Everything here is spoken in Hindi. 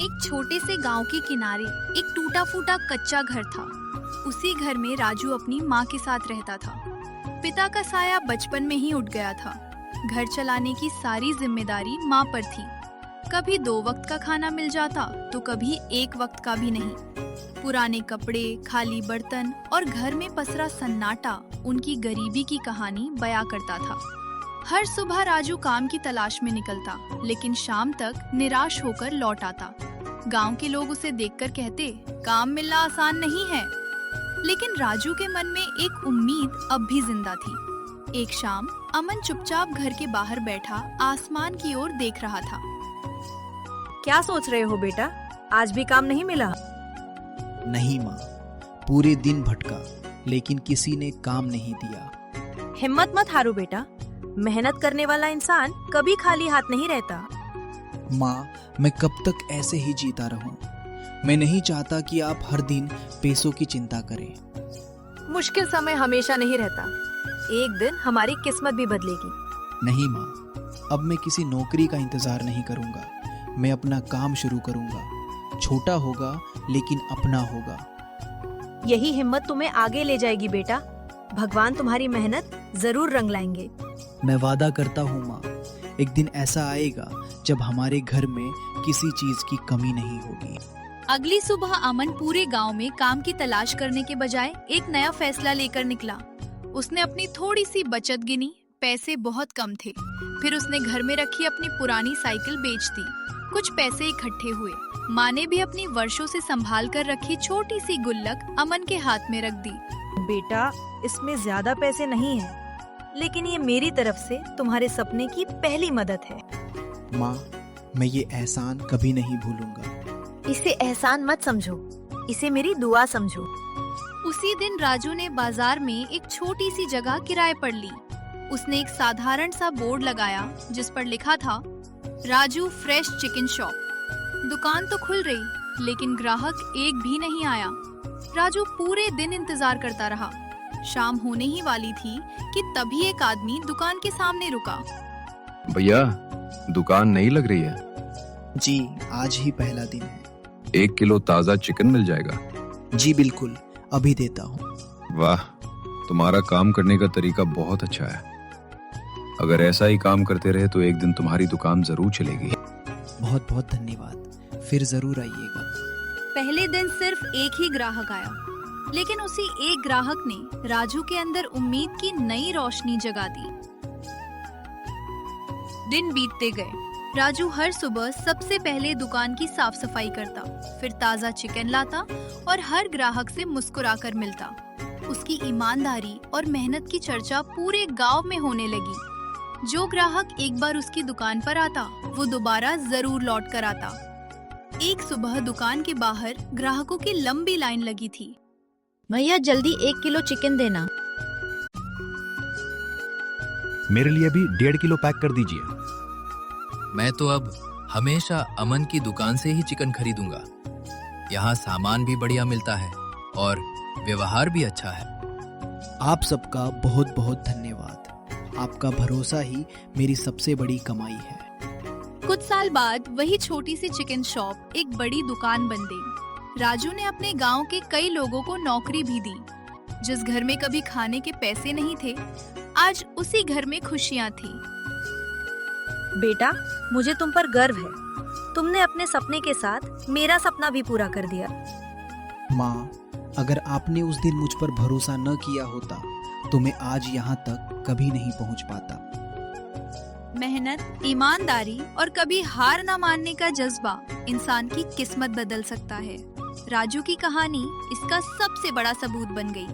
एक छोटे से गांव के किनारे एक टूटा फूटा कच्चा घर था। उसी घर में राजू अपनी माँ के साथ रहता था। पिता का साया बचपन में ही उठ गया था। घर चलाने की सारी जिम्मेदारी माँ पर थी। कभी 2 वक्त का खाना मिल जाता तो कभी 1 वक्त का भी नहीं। पुराने कपड़े, खाली बर्तन और घर में पसरा सन्नाटा उनकी गरीबी की कहानी बयां करता था। हर सुबह राजू काम की तलाश में निकलता, लेकिन शाम तक निराश होकर लौट आता। गांव के लोग उसे देखकर कहते, काम मिलना आसान नहीं है। लेकिन राजू के मन में एक उम्मीद अब भी जिंदा थी। एक शाम अमन चुपचाप घर के बाहर बैठा आसमान की ओर देख रहा था। क्या सोच रहे हो बेटा? आज भी काम नहीं मिला? नहीं माँ, पूरे दिन भटका लेकिन किसी ने काम नहीं दिया। हिम्मत मत हारो बेटा, मेहनत करने वाला इंसान कभी खाली हाथ नहीं रहता। माँ, मैं कब तक ऐसे ही जीता रहूं? मैं नहीं चाहता कि आप हर दिन पैसों की चिंता करें। मुश्किल समय हमेशा नहीं रहता, एक दिन हमारी किस्मत भी बदलेगी। नहीं माँ, अब मैं किसी नौकरी का इंतजार नहीं करूंगा। मैं अपना काम शुरू करूंगा। छोटा होगा लेकिन अपना होगा। यही हिम्मत तुम्हें आगे ले जाएगी बेटा। भगवान तुम्हारी मेहनत जरूर रंग लाएंगे। मैं वादा करता हूँ माँ, एक दिन ऐसा आएगा जब हमारे घर में किसी चीज की कमी नहीं होगी। अगली सुबह अमन पूरे गांव में काम की तलाश करने के बजाय एक नया फैसला लेकर निकला। उसने अपनी थोड़ी सी बचत गिनी। पैसे बहुत कम थे। फिर उसने घर में रखी अपनी पुरानी साइकिल बेच दी। कुछ पैसे इकट्ठे हुए। माँ ने भी अपनी वर्षों से संभाल कर रखी छोटी सी गुल्लक अमन के हाथ में रख दी। बेटा, इसमें ज्यादा पैसे नहीं है, लेकिन ये मेरी तरफ से तुम्हारे सपने की पहली मदद है। माँ, मैं ये एहसान कभी नहीं भूलूंगा। इसे एहसान मत समझो, इसे मेरी दुआ समझो। उसी दिन राजू ने बाजार में एक छोटी सी जगह किराए पर ली। उसने एक साधारण सा बोर्ड लगाया जिस पर लिखा था, राजू फ्रेश चिकन शॉप। दुकान तो खुल रही, लेकिन ग्राहक एक भी नहीं आया। राजू पूरे दिन इंतजार करता रहा। शाम होने ही वाली थी कि तभी एक आदमी दुकान के सामने रुका। भैया, दुकान नहीं लग रही है? जी, आज ही पहला दिन है। 1 किलो ताजा चिकन मिल जाएगा? जी बिल्कुल, अभी देता हूँ। वाह, तुम्हारा काम करने का तरीका बहुत अच्छा है। अगर ऐसा ही काम करते रहे तो एक दिन तुम्हारी दुकान जरूर चलेगी। बहुत बहुत धन्यवाद, फिर जरूर आइएगा। पहले दिन सिर्फ एक ही ग्राहक आया, लेकिन उसी एक ग्राहक ने राजू के अंदर उम्मीद की नई रोशनी जगा दी। दिन बीतते गए। राजू हर सुबह सबसे पहले दुकान की साफ सफाई करता, फिर ताजा चिकन लाता और हर ग्राहक से मुस्कुराकर मिलता। उसकी ईमानदारी और मेहनत की चर्चा पूरे गांव में होने लगी। जो ग्राहक एक बार उसकी दुकान पर आता, वो दोबारा जरूर लौट कर आता। एक सुबह दुकान के बाहर ग्राहकों की लंबी लाइन लगी थी। भैया, जल्दी 1 किलो चिकन देना। मेरे लिए भी 1.5 किलो पैक कर दीजिए। मैं तो अब हमेशा अमन की दुकान से ही चिकन खरीदूंगा। यहाँ सामान भी बढ़िया मिलता है और व्यवहार भी अच्छा है। आप सबका बहुत बहुत धन्यवाद। आपका भरोसा ही मेरी सबसे बड़ी कमाई है। कुछ साल बाद वही छोटी सी चिकन शॉप एक बड़ी दुकान बन गई। राजू ने अपने गांव के कई लोगों को नौकरी भी दी। जिस घर में कभी खाने के पैसे नहीं थे, आज उसी घर में खुशियां थी। बेटा, मुझे तुम पर गर्व है। तुमने अपने सपने के साथ मेरा सपना भी पूरा कर दिया। माँ, अगर आपने उस दिन मुझ पर भरोसा न किया होता तो मैं आज यहाँ तक कभी नहीं पहुँच पाता। मेहनत, ईमानदारी और कभी हार न मानने का जज्बा इंसान की किस्मत बदल सकता है। राजू की कहानी इसका सबसे बड़ा सबूत बन गई।